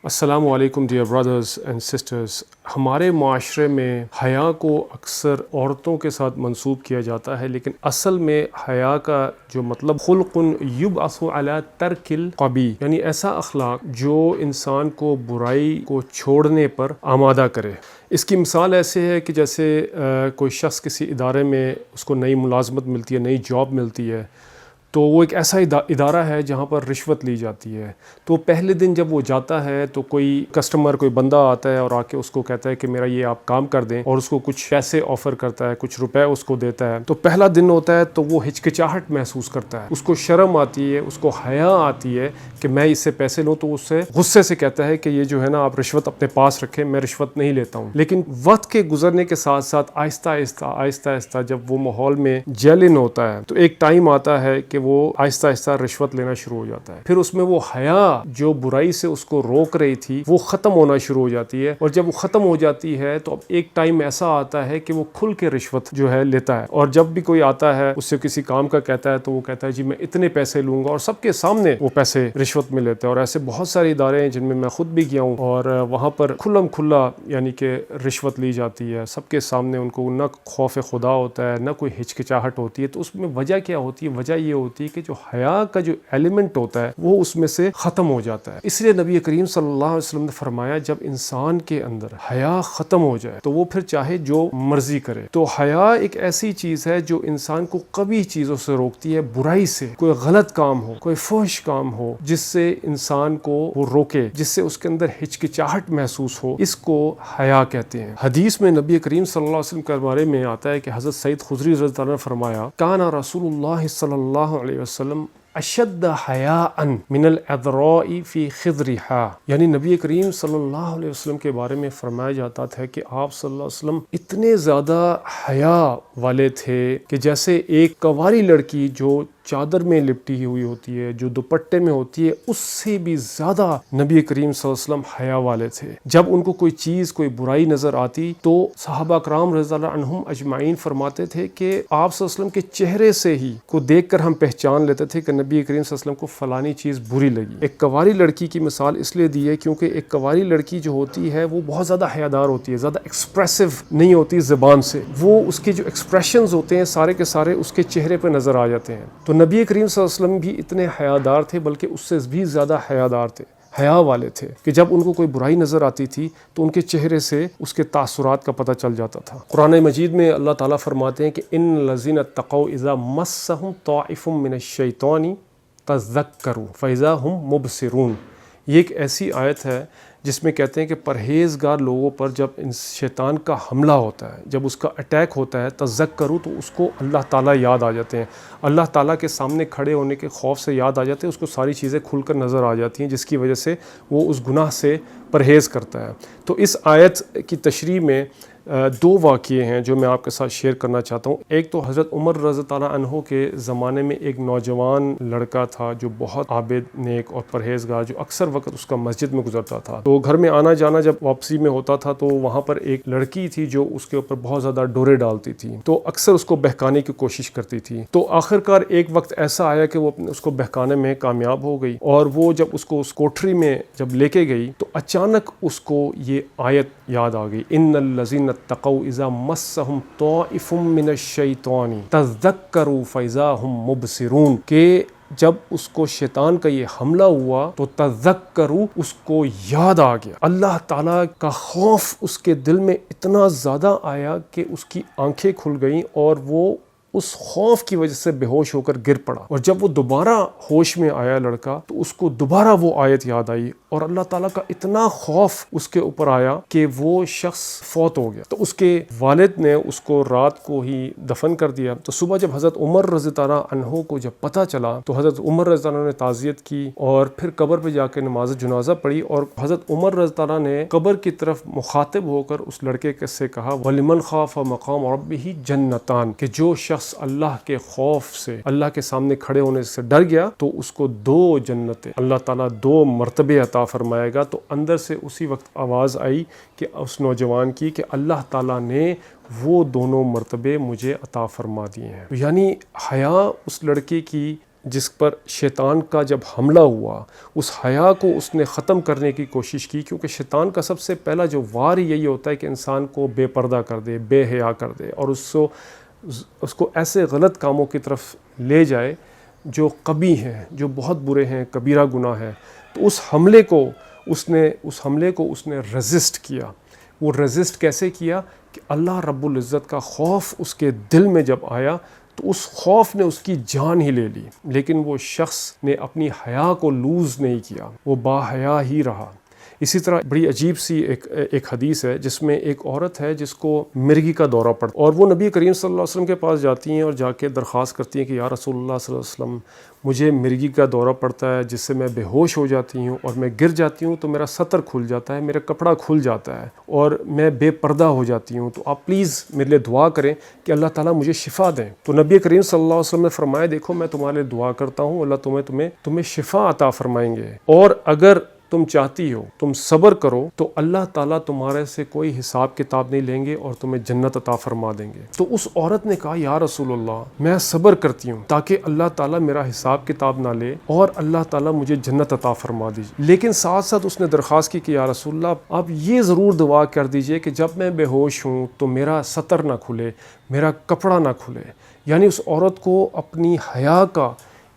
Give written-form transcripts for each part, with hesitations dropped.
السلام علیکم dear brothers and sisters. ہمارے معاشرے میں حیا کو اکثر عورتوں کے ساتھ منسوب کیا جاتا ہے، لیکن اصل میں حیا کا جو مطلب خلق یبعث علی ترک القبیح، یعنی ایسا اخلاق جو انسان کو برائی کو چھوڑنے پر آمادہ کرے. اس کی مثال ایسے ہے کہ جیسے کوئی شخص کسی ادارے میں اس کو نئی ملازمت ملتی ہے، نئی جاب ملتی ہے، تو وہ ایک ایسا ادارہ ہے جہاں پر رشوت لی جاتی ہے. تو پہلے دن جب وہ جاتا ہے تو کوئی کسٹمر، کوئی بندہ آتا ہے اور آ کے اس کو کہتا ہے کہ میرا یہ آپ کام کر دیں، اور اس کو کچھ پیسے آفر کرتا ہے، کچھ روپے اس کو دیتا ہے. تو پہلا دن ہوتا ہے تو وہ ہچکچاہٹ محسوس کرتا ہے، اس کو شرم آتی ہے، اس کو حیا آتی ہے کہ میں اس سے پیسے لوں. تو اس سے غصے سے کہتا ہے کہ یہ جو ہے نا آپ رشوت اپنے پاس رکھیں، میں رشوت نہیں لیتا ہوں. لیکن وقت کے گزرنے کے ساتھ ساتھ آہستہ آہستہ جب وہ ماحول میں جیلن ہوتا ہے تو ایک ٹائم آتا ہے کہ وہ آہستہ آہستہ رشوت لینا شروع ہو جاتا ہے. پھر اس میں وہ حیا جو برائی سے اس کو روک رہی تھی وہ ختم ہونا شروع ہو جاتی ہے، اور جب وہ ختم ہو جاتی ہے تو اب ایک ٹائم ایسا آتا ہے کہ وہ کھل کے رشوت جو ہے لیتا ہے. اور جب بھی کوئی آتا ہے اس سے کسی کام کا کہتا ہے تو وہ کہتا ہے جی میں اتنے پیسے لوں گا، اور سب کے سامنے وہ پیسے رشوت میں لیتا ہے. اور ایسے بہت سارے ادارے ہیں جن میں میں خود بھی گیا ہوں، اور وہاں پر کھلم کھلا یعنی کہ رشوت لی جاتی ہے سب کے سامنے. ان کو نہ خوف خدا ہوتا ہے، نہ کوئی ہچکچاہٹ ہوتی ہے. تو اس میں وجہ کیا ہوتی ہے؟ وجہ یہ ہوتی ہے کہ جو حیا کا جو ایلیمنٹ ہوتا ہے وہ اس میں سے ختم ہو جاتا ہے. اس لیے نبی کریم صلی اللہ علیہ وسلم نے فرمایا جب انسان کے اندر حیا ختم ہو جائے تو وہ پھر چاہے جو مرضی کرے. تو حیا ایک ایسی چیز ہے جو انسان کو قبیح چیزوں سے روکتی ہے، برائی سے. کوئی غلط کام ہو، کوئی فحش کام ہو جس سے انسان کو وہ روکے، جس سے اس کے اندر ہچکچاہٹ محسوس ہو، اس کو حیا کہتے ہیں. حدیث میں نبی کریم صلی اللہ علیہ وسلم کے بارے میں آتا ہے کہ حضرت سعید خدری رضی اللہ عنہ نے فرمایا کان رسول اللہ صلی اللہ علیہ وسلم اشد حیاء من العذراء فی خضرها، یعنی نبی کریم صلی اللہ علیہ وسلم کے بارے میں فرمایا جاتا تھا کہ آپ صلی اللہ علیہ وسلم اتنے زیادہ حیا والے تھے کہ جیسے ایک کنواری لڑکی جو چادر میں لپٹی ہوئی ہوتی ہے، جو دوپٹے میں ہوتی ہے، اس سے بھی زیادہ نبی کریم صلی اللہ علیہ وسلم حیا والے تھے. جب ان کو کوئی چیز، کوئی برائی نظر آتی تو صحابہ کرام رضی اللہ عنہم اجمعین فرماتے تھے کہ آپ صلی اللہ علیہ وسلم کے چہرے سے ہی کو دیکھ کر ہم پہچان لیتے تھے کہ نبی کریم صلی اللہ علیہ وسلم کو فلانی چیز بری لگی. ایک کنواری لڑکی کی مثال اس لیے دی ہے کیونکہ ایک کنواری لڑکی جو ہوتی ہے وہ بہت زیادہ حیادار ہوتی ہے، زیادہ ایکسپریسو نہیں ہوتی زبان سے. وہ اس کے جو ایکسپریشنز ہوتے ہیں سارے کے سارے اس کے چہرے پہ نظر آ جاتے ہیں. تو نبی کریم صلی اللہ علیہ وسلم بھی اتنے حیادار تھے، بلکہ اس سے بھی زیادہ حیادار تھے، حیا والے تھے، کہ جب ان کو کوئی برائی نظر آتی تھی تو ان کے چہرے سے اس کے تاثرات کا پتہ چل جاتا تھا. قرآن مجید میں اللہ تعالیٰ فرماتے ہیں کہ ان الذین اتقوا اذا مسهم طائف من الشیطان تذکروا فاذا هم مبصرون. یہ ایک ایسی آیت ہے جس میں کہتے ہیں کہ پرہیزگار لوگوں پر جب ان شیطان کا حملہ ہوتا ہے، جب اس کا اٹیک ہوتا ہے، تذکروا، تو اس کو اللہ تعالیٰ یاد آ جاتے ہیں، اللہ تعالیٰ کے سامنے کھڑے ہونے کے خوف سے یاد آ جاتے ہیں، اس کو ساری چیزیں کھل کر نظر آ جاتی ہیں، جس کی وجہ سے وہ اس گناہ سے پرہیز کرتا ہے. تو اس آیت کی تشریح میں دو واقعے ہیں جو میں آپ کے ساتھ شیئر کرنا چاہتا ہوں. ایک تو حضرت عمر رضی اللہ عنہ کے زمانے میں ایک نوجوان لڑکا تھا جو بہت عابد، نیک اور پرہیزگار، جو اکثر وقت اس کا مسجد میں گزرتا تھا. تو گھر میں آنا جانا جب واپسی میں ہوتا تھا تو وہاں پر ایک لڑکی تھی جو اس کے اوپر بہت زیادہ ڈورے ڈالتی تھی، تو اکثر اس کو بہکانے کی کوشش کرتی تھی. تو آخرکار ایک وقت ایسا آیا کہ وہ اس کو بہکانے میں کامیاب ہو گئی، اور وہ جب اس کو اس کوٹھری میں جب لے کے گئی تو اچانک اس کو یہ آیت یاد آ گئی، ان الذین اتقوا اذا مسهم طائف من الشیطان تذکروا فاذا هم مبصرون، کہ جب اس کو شیطان کا یہ حملہ ہوا تو تذکروا، اس کو یاد آ گیا، اللہ تعالیٰ کا خوف اس کے دل میں اتنا زیادہ آیا کہ اس کی آنکھیں کھل گئیں اور وہ اس خوف کی وجہ سے بے ہوش ہو کر گر پڑا. اور جب وہ دوبارہ ہوش میں آیا لڑکا تو اس کو دوبارہ وہ آیت یاد آئی، اور اللہ تعالیٰ کا اتنا خوف اس کے اوپر آیا کہ وہ شخص فوت ہو گیا. تو اس کے والد نے اس کو رات کو ہی دفن کر دیا. تو صبح جب حضرت عمر رضی اللہ عنہ کو جب پتہ چلا تو حضرت عمر رضی اللہ عنہ نے تعزیت کی اور پھر قبر پہ جا کے نماز جنازہ پڑھی، اور حضرت عمر رضی اللہ عنہ نے قبر کی طرف مخاطب ہو کر اس لڑکے سے کہا وَلِمَنْ خَافَ مَقَامَ رَبِّهِ جَنَّتَانِ، کہ جو شخص اللہ کے خوف سے، اللہ کے سامنے کھڑے ہونے سے ڈر گیا تو اس کو دو جنتیں اللہ تعالیٰ دو مرتبے عطا فرمائے گا. تو اندر سے اسی وقت آواز آئی کہ اس نوجوان کی کہ اللہ تعالیٰ نے وہ دونوں مرتبے مجھے عطا فرما دیے ہیں. یعنی حیا اس لڑکے کی جس پر شیطان کا جب حملہ ہوا اس حیا کو اس نے ختم کرنے کی کوشش کی، کیونکہ شیطان کا سب سے پہلا جو وار یہی ہوتا ہے کہ انسان کو بے پردہ کر دے، بے حیا کر دے، اور اس کو ایسے غلط کاموں کی طرف لے جائے جو قبیح ہیں، جو بہت برے ہیں، کبیرہ گناہ ہے۔ تو اس حملے کو اس نے ریزسٹ کیا۔ وہ ریزسٹ کیسے کیا کہ اللہ رب العزت کا خوف اس کے دل میں جب آیا تو اس خوف نے اس کی جان ہی لے لی، لیکن وہ شخص نے اپنی حیا کو لوز نہیں کیا، وہ با حیا ہی رہا۔ اسی طرح بڑی عجیب سی ایک حدیث ہے جس میں ایک عورت ہے جس کو مرگی کا دورہ پڑتا، اور وہ نبی کریم صلی اللہ علیہ وسلم کے پاس جاتی ہیں اور جا کے درخواست کرتی ہیں کہ یا رسول اللہ صلی اللہ علیہ وسلم، مجھے مرگی کا دورہ پڑتا ہے جس سے میں بے ہوش ہو جاتی ہوں، اور میں گر جاتی ہوں تو میرا سطر کھل جاتا ہے، میرا کپڑا کھل جاتا ہے اور میں بے پردہ ہو جاتی ہوں، تو آپ پلیز میرے لیے دعا کریں کہ اللہ تعالیٰ مجھے شفا دیں۔ تو نبی کریم صلی اللہ علیہ وسلم نے فرمایا، دیکھو میں تمہارے لیے دعا کرتا ہوں، اللہ تمہیں شفا عطا فرمائیں گے، اور اگر تم چاہتی ہو، تم صبر کرو تو اللہ تعالیٰ تمہارے سے کوئی حساب کتاب نہیں لیں گے اور تمہیں جنت عطا فرما دیں گے۔ تو اس عورت نے کہا، یا رسول اللہ، میں صبر کرتی ہوں تاکہ اللہ تعالیٰ میرا حساب کتاب نہ لے اور اللہ تعالیٰ مجھے جنت عطا فرما دیجیے۔ لیکن ساتھ ساتھ اس نے درخواست کی کہ یا رسول اللہ، آپ یہ ضرور دعا کر دیجئے کہ جب میں بے ہوش ہوں تو میرا سطر نہ کھلے، میرا کپڑا نہ کھلے۔ یعنی اس عورت کو اپنی حیا کا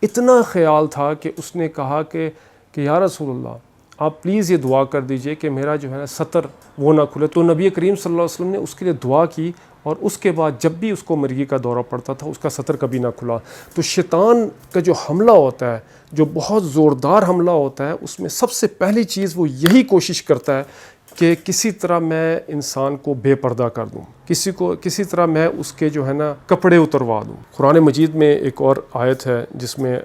اتنا خیال تھا کہ اس نے کہا کہ یا رسول اللہ، آپ پلیز یہ دعا کر دیجئے کہ میرا جو ہے نا سطر وہ نہ کھلے۔ تو نبی کریم صلی اللہ علیہ وسلم نے اس کے لیے دعا کی، اور اس کے بعد جب بھی اس کو مرگی کا دورہ پڑتا تھا اس کا سطر کبھی نہ کھلا۔ تو شیطان کا جو حملہ ہوتا ہے، جو بہت زوردار حملہ ہوتا ہے، اس میں سب سے پہلی چیز وہ یہی کوشش کرتا ہے کہ کسی طرح میں انسان کو بے پردہ کر دوں، کسی طرح میں اس کے جو ہے نا کپڑے اتروا دوں۔ قرآن مجید میں ایک اور آیت ہے جس میں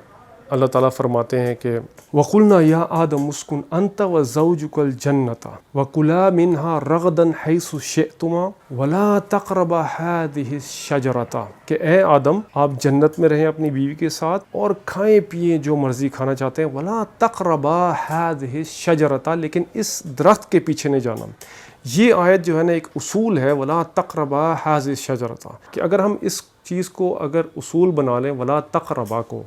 اللہ تعالیٰ فرماتے ہیں کہ وَقُلْنَا يَا آدَمُ اسْكُنْ أَنْتَ وَزَوْجُكَ الْجَنَّةَ وَكُلَا مِنْهَا رَغَدًا حَيْثُ شِئْتُمَا وَلَا تَقْرَبَا هَٰذِهِ الشَّجَرَةَ کہ اے آدم، آپ جنت میں رہیں اپنی بیوی کے ساتھ اور کھائیں پیئیں جو مرضی کھانا چاہتے ہیں، وَلَا تَقْرَبَا هَٰذِهِ الشَّجَرَةَ لیکن اس درخت کے پیچھے نہیں جانا۔ یہ آیت جو ہے نا ایک اصول ہے، وَلَا تَقْرَبَا هَٰذِهِ الشَّجَرَةَ، کہ اگر ہم اس چیز کو اگر اصول بنا لیں، وَلَا تَقْرَبَا کو،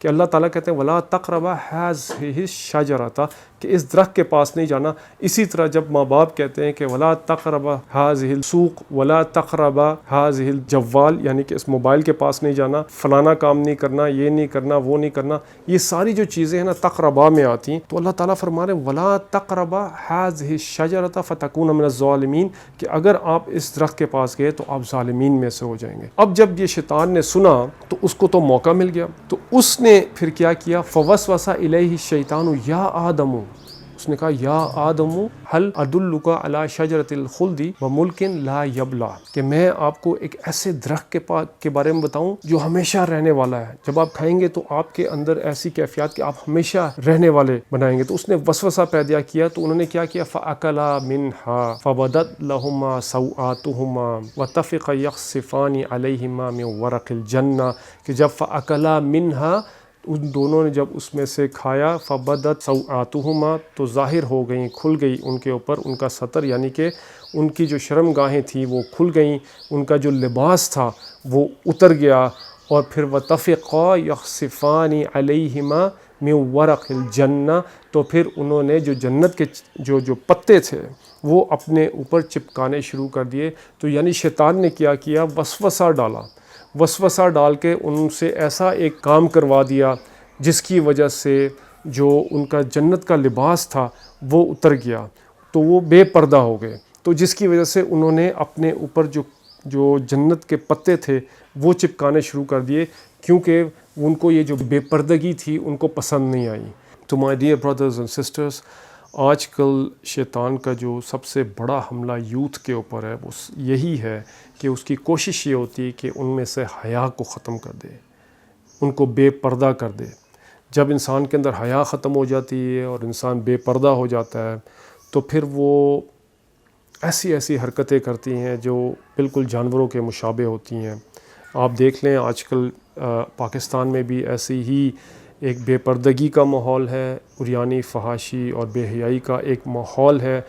کہ اللہ تعالیٰ کہتے ہیں وَلَا تَقْرَبَا هَٰذِهِ الشَّجَرَةَ کہ اس درخت کے پاس نہیں جانا۔ اسی طرح جب ماں باپ کہتے ہیں کہ وَلَا تَقْرَبَا هَٰذِهِ السُّوقَ وَلَا تَقْرَبَا هَٰذِهِ الْجَوَّالَ یعنی کہ اس موبائل کے پاس نہیں جانا، فلانا کام نہیں کرنا، یہ نہیں کرنا، وہ نہیں کرنا، یہ ساری جو چیزیں ہیں نا تقربا میں آتی ہیں۔ تو اللہ تعالیٰ فرما رہے ہیں وَلَا تَقْرَبَا هَٰذِهِ الشَّجَرَةَ فَتَكُونَ مِنَ الظَّالِمِينَ کہ اگر آپ اس درخت کے پاس گئے تو آپ ظالمین میں سے ہو جائیں گے۔ اب جب یہ شیطان نے سنا تو اس کو تو موقع مل گیا، تو اس نے پھر کیا کیا، فوسوس الیہ الشیطان یا آدم، اس نے کہا یا آدم هل ادلک علی شجرۃ الخلد وملک لا یبلی کہ میں آپ کو ایک ایسے درخت کے بارے میں بتاؤں جو ہمیشہ رہنے والا ہے، جب آپ کھائیں گے تو آپ کے اندر ایسی کیفیات کہ آپ ہمیشہ رہنے والے بنائیں گے۔ تو اس نے وسوسہ پیدا کیا، تو انہوں نے کیا کیا، فاکلا منها فبدت لهما سوآتهما وطفقا یخصفان علیہما من ورق الجنہ کہ جب فاکلا منها ان دونوں نے جب اس میں سے کھایا، فبدت سوآتہما تو ظاہر ہو گئیں، کھل گئی ان کے اوپر ان کا سطر، یعنی کہ ان کی جو شرم گاہیں تھیں وہ کھل گئیں، ان کا جو لباس تھا وہ اتر گیا، اور پھر وطفقا یخصفان علیہما من ورق الجنہ تو پھر انہوں نے جو جنت کے جو پتے تھے وہ اپنے اوپر چپکانے شروع کر دیے۔ تو یعنی شیطان نے کیا کیا، وسوسہ ڈال کے ان سے ایسا ایک کام کروا دیا جس کی وجہ سے جو ان کا جنت کا لباس تھا وہ اتر گیا، تو وہ بے پردہ ہو گئے، تو جس کی وجہ سے انہوں نے اپنے اوپر جو جنت کے پتے تھے وہ چپکانے شروع کر دیے، کیونکہ ان کو یہ جو بے پردگی تھی ان کو پسند نہیں آئی۔ تو my dear brothers and sisters, آج کل شیطان کا جو سب سے بڑا حملہ یوتھ کے اوپر ہے وہ یہی ہے کہ اس کی کوشش یہ ہوتی ہے کہ ان میں سے حیا کو ختم کر دے، ان کو بے پردہ کر دے۔ جب انسان کے اندر حیا ختم ہو جاتی ہے اور انسان بے پردہ ہو جاتا ہے تو پھر وہ ایسی حرکتیں کرتی ہیں جو بالکل جانوروں کے مشابہ ہوتی ہیں۔ آپ دیکھ لیں آج کل پاکستان میں بھی ایسی ہی ایک بے پردگی کا ماحول ہے، عریانی، فحاشی اور بے حیائی کا ایک ماحول ہے۔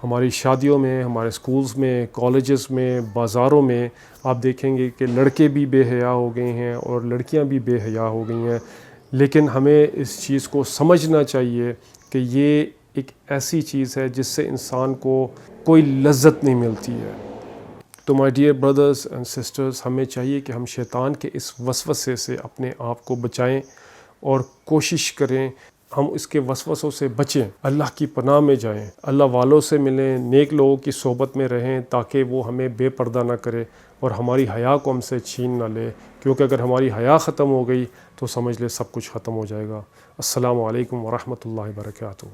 ہماری شادیوں میں، ہمارے سکولز میں، کالجز میں، بازاروں میں آپ دیکھیں گے کہ لڑکے بھی بے حیا ہو گئے ہیں اور لڑکیاں بھی بے حیا ہو گئی ہیں۔ لیکن ہمیں اس چیز کو سمجھنا چاہیے کہ یہ ایک ایسی چیز ہے جس سے انسان کو کوئی لذت نہیں ملتی ہے۔ تو my dear brothers and sisters, ہمیں چاہیے کہ ہم شیطان کے اس وسوسے سے اپنے آپ کو بچائیں اور کوشش کریں ہم اس کے وسوسوں سے بچیں، اللہ کی پناہ میں جائیں، اللہ والوں سے ملیں، نیک لوگوں کی صحبت میں رہیں تاکہ وہ ہمیں بے پردہ نہ کرے اور ہماری حیا کو ہم سے چھین نہ لے، کیونکہ اگر ہماری حیا ختم ہو گئی تو سمجھ لے سب کچھ ختم ہو جائے گا۔ السلام علیکم ورحمۃ اللہ وبرکاتہ۔